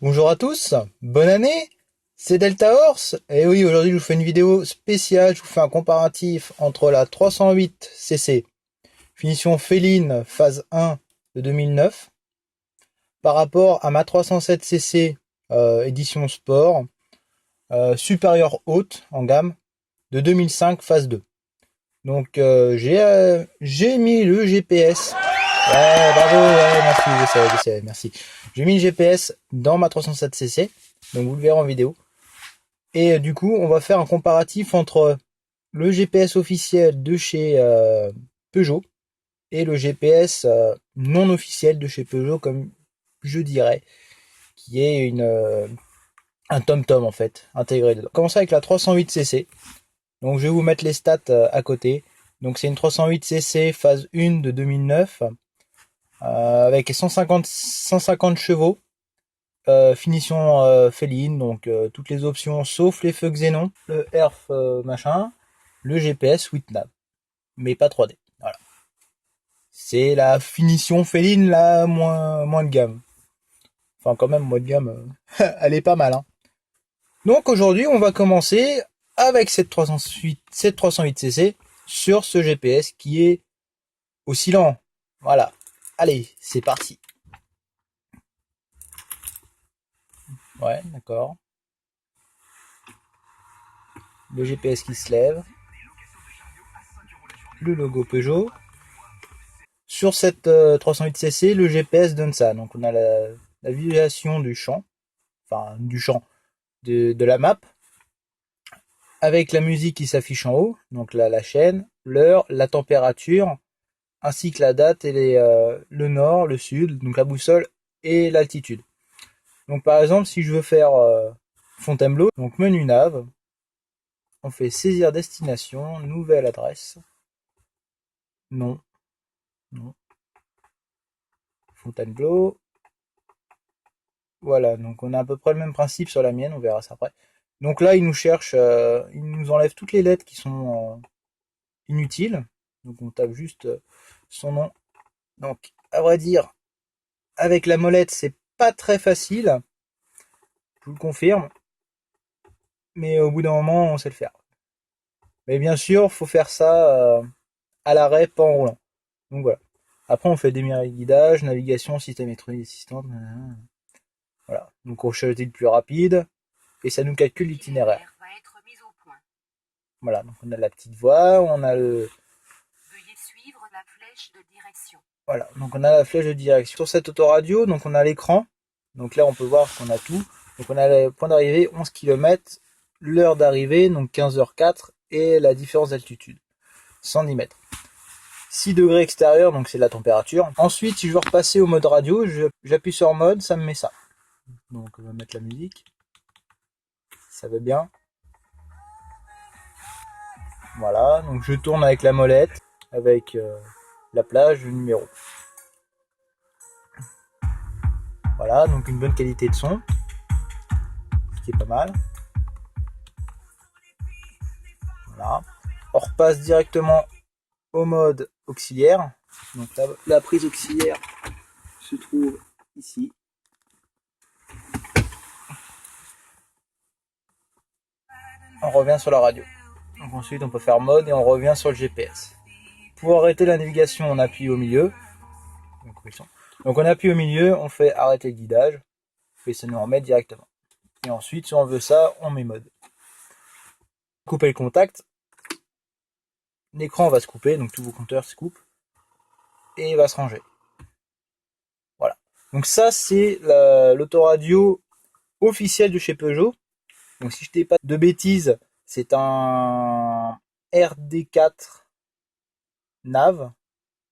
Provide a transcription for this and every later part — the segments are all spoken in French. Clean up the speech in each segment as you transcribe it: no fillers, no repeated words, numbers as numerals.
Bonjour à tous, bonne année, c'est Delta Horse, et oui, aujourd'hui je vous fais une vidéo spéciale, je vous fais un comparatif entre la 308cc finition féline phase 1 de 2009 par rapport à ma 307cc édition sport supérieure haute en gamme de 2005 phase 2. Donc j'ai mis le GPS. Ouais, bravo, ouais, merci, je sais, merci. J'ai mis le GPS dans ma 307cc, donc vous le verrez en vidéo. Et du coup, on va faire un comparatif entre le GPS officiel de chez Peugeot et le GPS non officiel de chez Peugeot, comme je dirais, qui est un TomTom en fait, intégré dedans. On va commencer avec la 308cc. Donc je vais vous mettre les stats à côté. Donc c'est une 308cc phase 1 de 2009 avec 150 chevaux. Finition féline, donc toutes les options sauf les feux xénon, le herf machin, le GPS 8nav, mais pas 3D. Voilà. C'est la finition féline la moins de gamme. Enfin quand même moins de gamme, elle est pas mal. Hein. Donc aujourd'hui on va commencer avec cette 308cc sur ce GPS qui est oscillant. Voilà. Allez, c'est parti. Ouais, d'accord. Le GPS qui se lève. Le logo Peugeot. Sur cette 308cc, le GPS donne ça. Donc on a la visualisation du champ, enfin du champ de la map, avec la musique qui s'affiche en haut, donc la chaîne, l'heure, la température, ainsi que la date et le nord, le sud, donc la boussole et l'altitude. Donc par exemple, si je veux faire Fontainebleau, donc menu nav, on fait saisir destination, nouvelle adresse, non, non, Fontainebleau. Voilà, donc on a à peu près le même principe sur la mienne, on verra ça après. Donc là, il nous cherche, il nous enlève toutes les lettres qui sont inutiles. Donc on tape juste son nom. Donc, à vrai dire, avec la molette, c'est pas très facile, je vous le confirme. Mais au bout d'un moment, on sait le faire. Mais bien sûr, faut faire ça à l'arrêt, pas en roulant. Donc voilà. Après, on fait des guidage, navigation, système électronique assistante. Voilà. Donc on choisit le plus rapide et ça nous calcule l'itinéraire. Voilà, donc on a la petite voix, on a le... Veuillez suivre la flèche de direction. Voilà, donc on a la flèche de direction. Sur cette autoradio, donc on a l'écran. Donc là, on peut voir qu'on a tout. Donc on a le point d'arrivée, 11 km, l'heure d'arrivée, donc 15h04, et la différence d'altitude, 110 mètres. 6 degrés extérieur, donc c'est la température. Ensuite, si je veux repasser au mode radio, j'appuie sur mode, ça me met ça. Donc on va mettre la musique. Ça va bien. Voilà, donc je tourne avec la molette, avec la plage, le numéro. Voilà, donc une bonne qualité de son, ce qui est pas mal. Voilà. On repasse directement au mode auxiliaire. Donc la prise auxiliaire se trouve ici. On revient sur la radio. Donc ensuite on peut faire mode et on revient sur le GPS. Pour arrêter la navigation, on appuie au milieu. Donc on appuie au milieu, on fait arrêter le guidage, et ça nous remet directement. Et ensuite, si on veut ça, on met mode. Couper le contact. L'écran va se couper, donc tous vos compteurs se coupent. Et il va se ranger. Voilà. Donc ça, c'est l'autoradio officielle de chez Peugeot. Donc si je ne dis pas de bêtises, c'est un RD4 nav,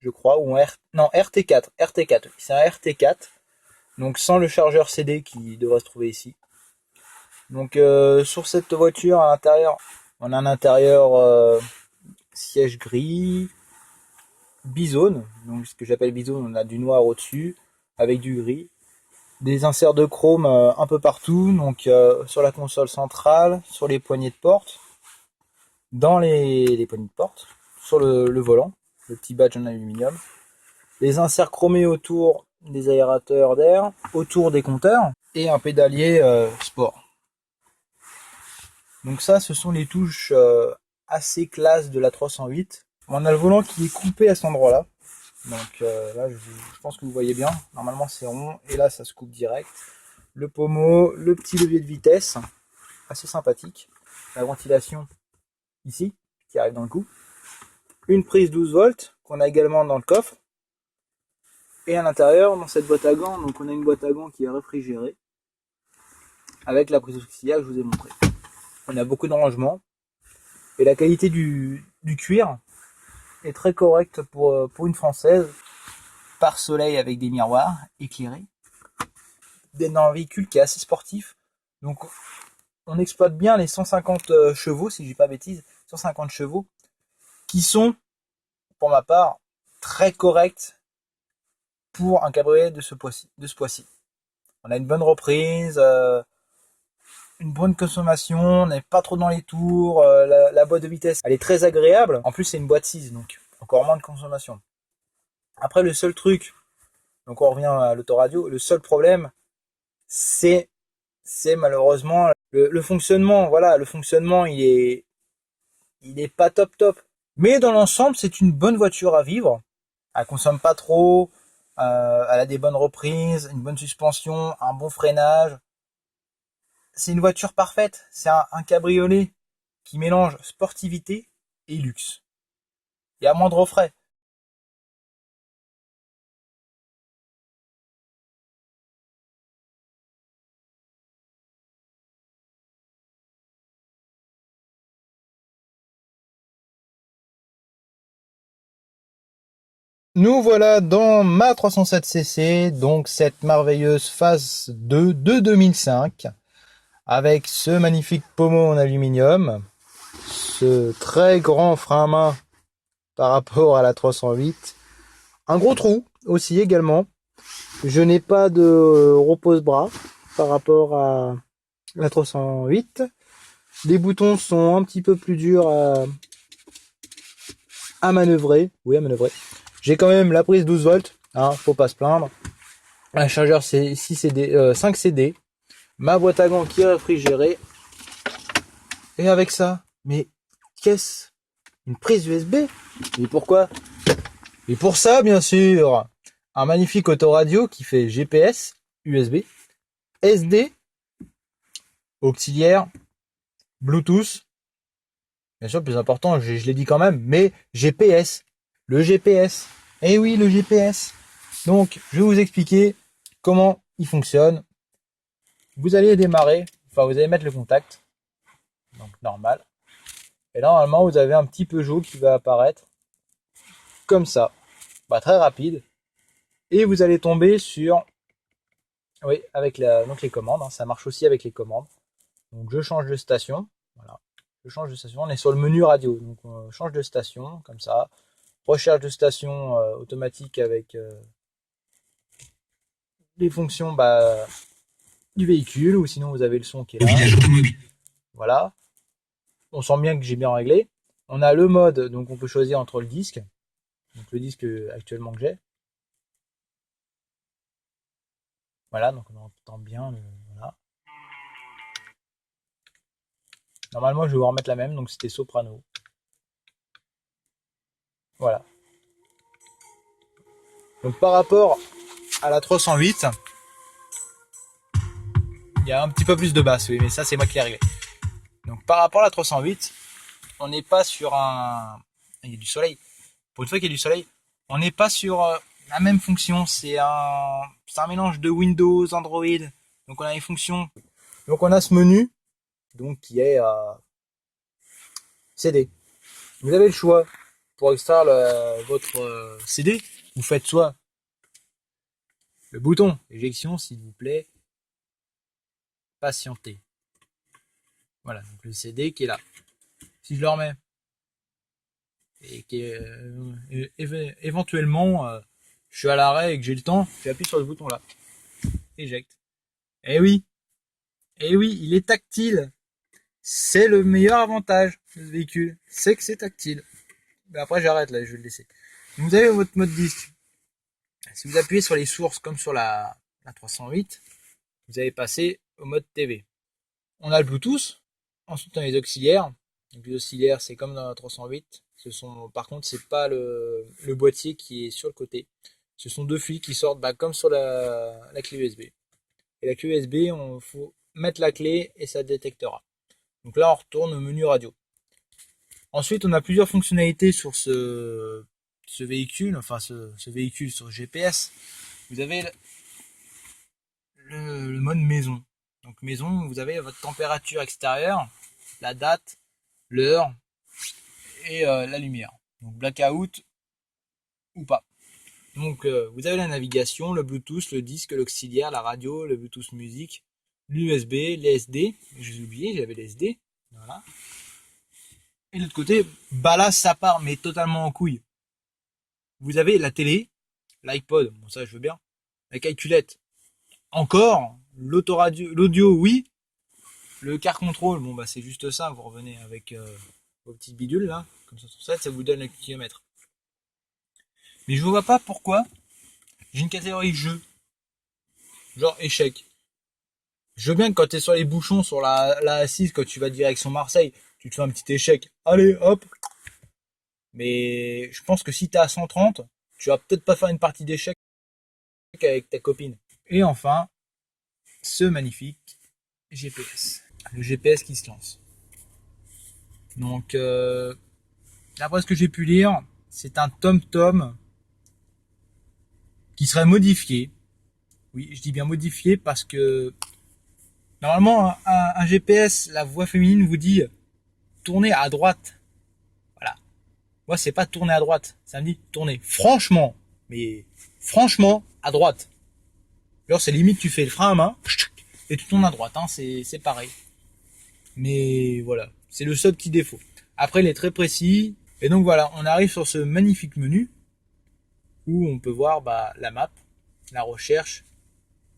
je crois, ou non, RT4. RT4, c'est un RT4. Donc sans le chargeur CD qui devrait se trouver ici. Donc sur cette voiture à l'intérieur, on a un intérieur siège gris, bisone, donc ce que j'appelle bisone, on a du noir au-dessus avec du gris, des inserts de chrome un peu partout, donc sur la console centrale, sur les poignées de porte, dans les poignées de porte, sur le volant, le petit badge en aluminium, les inserts chromés autour des aérateurs d'air, autour des compteurs, et un pédalier sport. Donc ça, ce sont les touches assez classe de la 308. On a le volant qui est coupé à cet endroit-là. Donc là, je pense que vous voyez bien. Normalement, c'est rond et là, ça se coupe direct. Le pommeau, le petit levier de vitesse, assez sympathique. La ventilation ici, qui arrive dans le cou. Une prise 12 volts qu'on a également dans le coffre. Et à l'intérieur, dans cette boîte à gants, donc on a une boîte à gants qui est réfrigérée avec la prise auxiliaire que je vous ai montré. On a beaucoup de rangements et la qualité du cuir est très correcte pour une française. Pare soleil avec des miroirs éclairés. Dans un véhicule qui est assez sportif. Donc on exploite bien les 150 chevaux, si je dis pas bêtise, 150 chevaux, qui sont, pour ma part, très corrects pour un cabriolet de ce poids-ci. On a une bonne reprise, une bonne consommation, on n'est pas trop dans les tours, la boîte de vitesse, elle est très agréable. En plus, c'est une boîte 6, donc encore moins de consommation. Après, le seul truc, donc on revient à l'autoradio, le seul problème, c'est malheureusement le fonctionnement. Voilà, le fonctionnement, il est pas top. Mais dans l'ensemble, c'est une bonne voiture à vivre. Elle consomme pas trop, elle a des bonnes reprises, une bonne suspension, un bon freinage. C'est une voiture parfaite. C'est un cabriolet qui mélange sportivité et luxe. Et à moindre frais. Nous voilà dans ma 307cc, donc cette merveilleuse phase 2 de 2005, avec ce magnifique pommeau en aluminium, ce très grand frein à main par rapport à la 308, un gros trou aussi également. Je n'ai pas de repose-bras par rapport à la 308. Les boutons sont un petit peu plus durs à manœuvrer. Oui, à manœuvrer. J'ai quand même la prise 12 volts, hein, faut pas se plaindre. Un chargeur c'est 6 CD, 5 CD. Ma boîte à gants qui est réfrigérée. Et avec ça, mais qu'est-ce? Une prise USB? Et pourquoi? Et pour ça, bien sûr, un magnifique autoradio qui fait GPS, USB, SD, auxiliaire, Bluetooth. Bien sûr, plus important, je l'ai dit quand même, mais GPS. Le GPS. Eh oui, le GPS. Donc, je vais vous expliquer comment il fonctionne. Vous allez démarrer, enfin, vous allez mettre le contact. Donc, normal. Et là, normalement, vous avez un petit Peugeot qui va apparaître. Comme ça. Bah, très rapide. Et vous allez tomber sur, oui, avec donc les commandes, hein, ça marche aussi avec les commandes. Donc je change de station, voilà, je change de station, on est sur le menu radio, donc on change de station, comme ça, recherche de station automatique avec les fonctions du véhicule, ou sinon vous avez le son qui est là, voilà, on sent bien que j'ai bien réglé. On a le mode, donc on peut choisir entre le disque, donc le disque actuellement que j'ai, voilà, donc on entend bien, voilà. Normalement, je vais vous remettre la même, donc c'était soprano. Voilà. Donc par rapport à la 308, il y a un petit peu plus de basse, oui, mais ça c'est moi qui l'ai réglé. Donc par rapport à la 308, on n'est pas sur un... Il y a du soleil. Pour une fois qu'il y a du soleil, on n'est pas sur la même fonction. C'est un mélange de Windows, Android. Donc on a les fonctions. Donc on a ce menu, donc qui est CD. Vous avez le choix pour extraire votre CD. Vous faites soit le bouton éjection, s'il vous plaît, patienter. Voilà, donc le CD qui est là. Si je le remets et qui est éventuellement je suis à l'arrêt et que j'ai le temps, j'appuie sur le bouton là. Éjecte. Eh oui, il est tactile. C'est le meilleur avantage de ce véhicule, c'est que c'est tactile. Mais après j'arrête là, je vais le laisser. Vous avez votre mode disque. Si vous appuyez sur les sources comme sur la 308, vous allez passer au mode TV. On a le Bluetooth, ensuite on a les auxiliaires. Donc les auxiliaires, c'est comme dans la 308. Par contre, c'est pas le boîtier qui est sur le côté. Ce sont deux fils qui sortent comme sur la clé USB. Et la clé USB, il faut mettre la clé et ça détectera. Donc là, on retourne au menu radio. Ensuite, on a plusieurs fonctionnalités sur ce véhicule, enfin ce véhicule sur GPS. Vous avez le mode maison. Donc maison, vous avez votre température extérieure, la date, l'heure et la lumière. Donc blackout ou pas. Donc vous avez la navigation, le Bluetooth, le disque, l'auxiliaire, la radio, le Bluetooth musique, l'USB, les SD. Je vous ai oublié, j'avais les SD. Voilà. Et de l'autre côté, bah là ça part mais totalement en couille. Vous avez la télé, l'iPod, bon ça je veux bien, la calculette. Encore, l'audio oui, le car control, bon bah c'est juste ça, vous revenez avec vos petites bidules là, comme ça sur 7, ça vous donne le kilomètre. Mais je vois pas pourquoi j'ai une catégorie jeu, genre échec. Je veux bien que quand t'es sur les bouchons, sur la assise, quand tu vas direction Marseille, tu te fais un petit échec. Allez, hop. Mais je pense que si t'es à 130, tu vas peut-être pas faire une partie d'échec avec ta copine. Et enfin, ce magnifique GPS. Le GPS qui se lance. Donc, d'après ce que j'ai pu lire, c'est un TomTom qui serait modifié. Oui, je dis bien modifié parce que normalement, un GPS, la voix féminine vous dit tournez à droite. Voilà. Moi, c'est pas tourner à droite. Ça me dit tourner franchement. Mais franchement, à droite. Alors, c'est limite, tu fais le frein à main et tu tournes à droite. Hein, c'est pareil. Mais voilà. C'est le seul petit défaut. Après, il est très précis. Et donc voilà, on arrive sur ce magnifique menu où on peut voir la map, la recherche,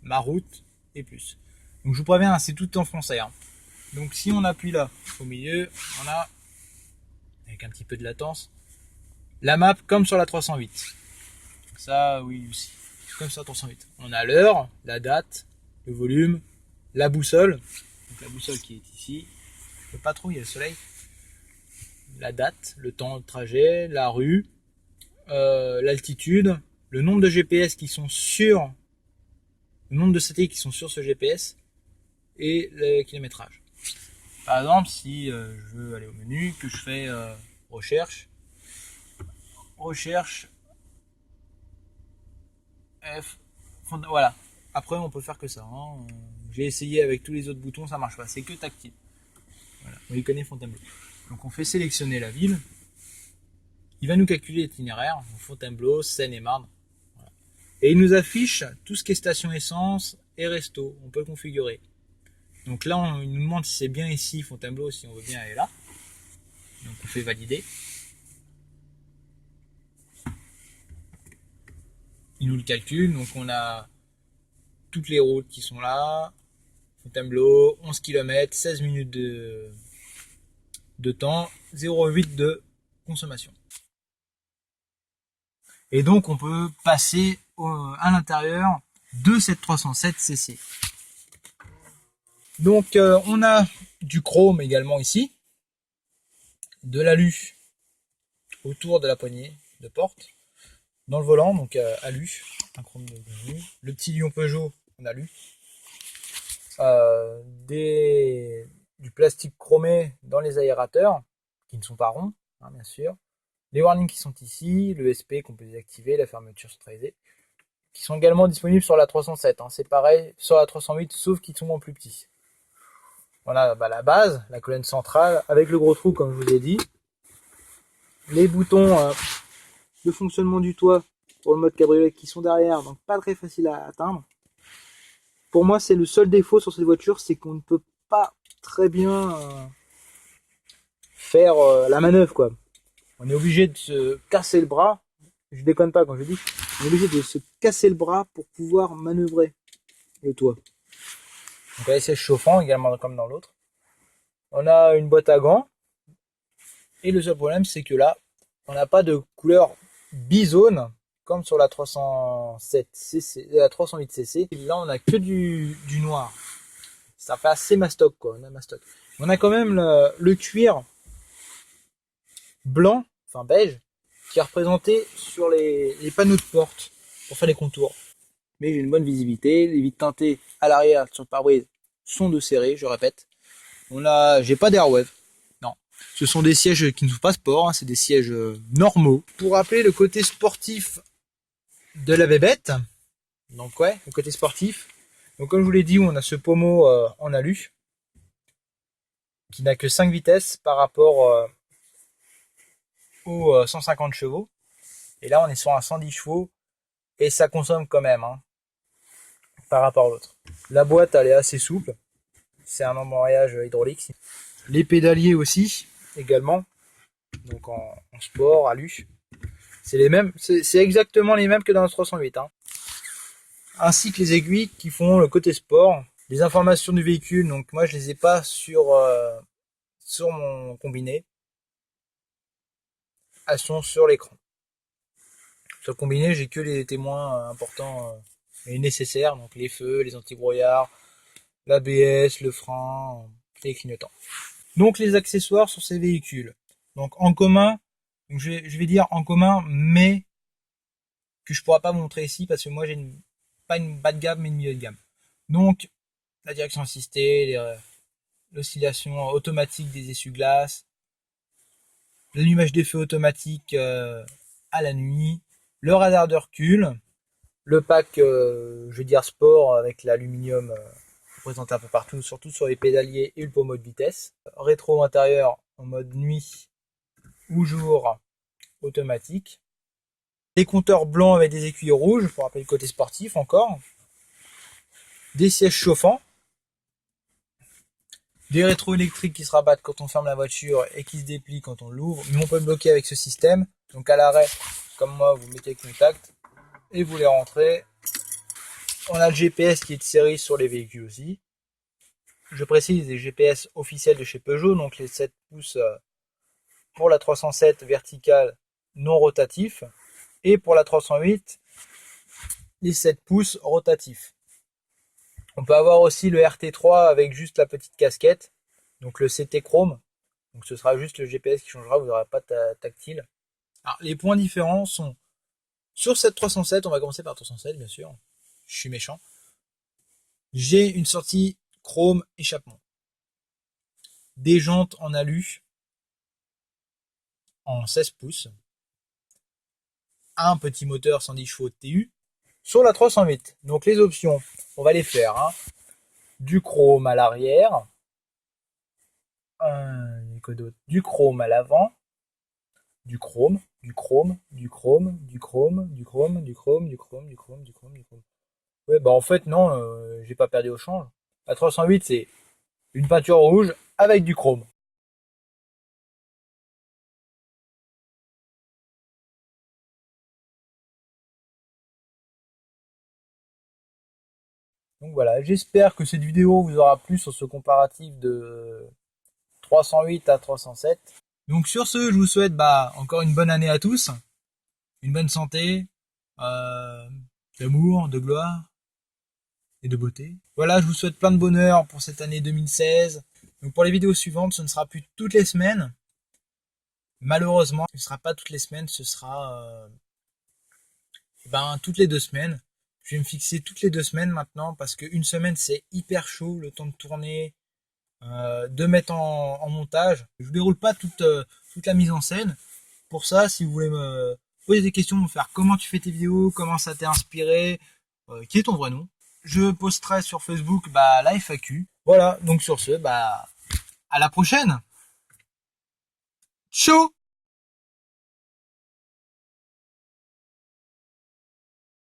ma route et plus. Donc je vous préviens, c'est tout en français. Hein. Donc si on appuie là, au milieu, on a, avec un petit peu de latence, la map comme sur la 308. Ça, oui aussi, comme sur la 308. On a l'heure, la date, le volume, la boussole. Donc la boussole qui est ici. Je peux pas trop, il y a le soleil. La date, le temps de trajet, la rue, l'altitude, le nombre de GPS qui sont sur, le nombre de satellites qui sont sur ce GPS et le kilométrage. Par exemple, si je veux aller au menu, que je fais recherche F, voilà. Après, on peut faire que ça. Hein. J'ai essayé avec tous les autres boutons, ça marche pas. C'est que tactile. Voilà. On y connaît Fontainebleau. Donc on fait sélectionner la ville. Il va nous calculer l'itinéraire. Fontainebleau, Seine-et-Marne. Voilà. Et il nous affiche tout ce qui est station essence et resto. On peut le configurer. Donc là, il nous demande si c'est bien ici, Fontainebleau, si on veut bien aller là. Donc on fait valider. Il nous le calcule. Donc on a toutes les routes qui sont là. Fontainebleau, 11 km, 16 minutes de temps, 0,8 de consommation. Et donc on peut passer à l'intérieur de cette 307 cc. Donc on a du chrome également ici, de l'alu autour de la poignée de porte, dans le volant, donc alu, un chrome de alu, le petit lion Peugeot en alu, du plastique chromé dans les aérateurs, qui ne sont pas ronds, hein, bien sûr, les warnings qui sont ici, le SP qu'on peut désactiver, la fermeture centralisée, qui sont également disponibles sur la 307, hein, c'est pareil sur la 308, sauf qu'ils sont en plus petits. Voilà la base, la colonne centrale, avec le gros trou comme je vous ai dit, les boutons de fonctionnement du toit pour le mode cabriolet qui sont derrière, donc pas très facile à atteindre. Pour moi, c'est le seul défaut sur cette voiture, c'est qu'on ne peut pas très bien faire la manœuvre, quoi. On est obligé de se casser le bras. Je déconne pas quand je dis. On est obligé de se casser le bras pour pouvoir manœuvrer le toit. Donc les sièges chauffants également comme dans l'autre. On a une boîte à gants. Et le seul problème, c'est que là, on n'a pas de couleur bizone comme sur la 307cc, la 308cc. Et là, on a que du noir. Ça fait assez mastoc, quoi. On a mastoc. On a quand même le cuir blanc, enfin beige, qui est représenté sur les panneaux de porte pour faire les contours. Mais j'ai une bonne visibilité. Les vitres teintées à l'arrière sur le pare-brise sont de serré, je répète. J'ai pas d'airwave. Non. Ce sont des sièges qui ne sont pas sport, hein, c'est des sièges normaux. Pour rappeler le côté sportif de la bébête. Donc ouais, le côté sportif. Donc comme je vous l'ai dit, on a ce pommeau en alu qui n'a que 5 vitesses par rapport aux 150 chevaux. Et là, on est sur un 110 chevaux et ça consomme quand même hein, par rapport à l'autre. La boîte, elle est assez souple. C'est un embrayage hydraulique. Les pédaliers aussi, également. Donc en sport, alu. C'est les mêmes, c'est exactement les mêmes que dans le 308. Hein. Ainsi que les aiguilles qui font le côté sport. Les informations du véhicule, donc moi je les ai pas sur mon combiné. Elles sont sur l'écran. Sur le combiné, j'ai que les témoins importants et nécessaires, donc les feux, les anti-brouillards, l'ABS, le frein, les clignotants. Donc les accessoires sur ces véhicules. Donc en commun, donc je vais dire en commun, mais que je pourrais pas vous montrer ici parce que moi j'ai pas une bas de gamme mais une milieu de gamme. Donc la direction assistée, l'oscillation automatique des essuie-glaces, l'allumage des feux automatique à la nuit, le radar de recul, le pack je veux dire sport avec l'aluminium présenté un peu partout, surtout sur les pédaliers et le pommeau de vitesse, rétro intérieur en mode nuit ou jour automatique, des compteurs blancs avec des aiguilles rouges pour rappeler le côté sportif encore, des sièges chauffants, des rétroélectriques qui se rabattent quand on ferme la voiture et qui se déplient quand on l'ouvre, mais on peut le bloquer avec ce système. Donc à l'arrêt, comme moi, vous mettez le contact et vous les rentrez. On a le GPS qui est de série sur les véhicules aussi. Je précise les GPS officiels de chez Peugeot, donc les 7 pouces pour la 307 verticale non rotatif et pour la 308 les 7 pouces rotatifs. On peut avoir aussi le RT3 avec juste la petite casquette, donc le CT Chrome. Donc ce sera juste le GPS qui changera, vous n'aurez pas tactile. Alors les points différents sont sur cette 307, on va commencer par 307 bien sûr. Je suis méchant. J'ai une sortie chrome échappement. Des jantes en alu en 16 pouces. Un petit moteur 110 chevaux de TU sur la 308. Donc les options, on va les faire. Hein. Du chrome à l'arrière. Du chrome à l'avant. Du chrome, du chrome, du chrome, du chrome, du chrome, du chrome, du chrome, du chrome, du chrome, du chrome. Ouais, bah en fait non, j'ai pas perdu au change. La 308 c'est une peinture rouge avec du chrome. Donc voilà, j'espère que cette vidéo vous aura plu sur ce comparatif de 308 à 307. Donc sur ce, je vous souhaite encore une bonne année à tous, une bonne santé, d'amour, de gloire et de beauté. Voilà, je vous souhaite plein de bonheur pour cette année 2016. Donc pour les vidéos suivantes, ce ne sera plus toutes les semaines. Malheureusement, ce ne sera pas toutes les semaines, ce sera toutes les 2 semaines. Je vais me fixer toutes les 2 semaines maintenant parce qu'une semaine c'est hyper chaud, le temps de tourner, de mettre en montage. Je ne déroule pas toute la mise en scène. Pour ça, si vous voulez me poser des questions, me faire comment tu fais tes vidéos, comment ça t'est inspiré, qui est ton vrai nom, je posterai sur Facebook la FAQ. Voilà, donc sur ce, à la prochaine. Ciao.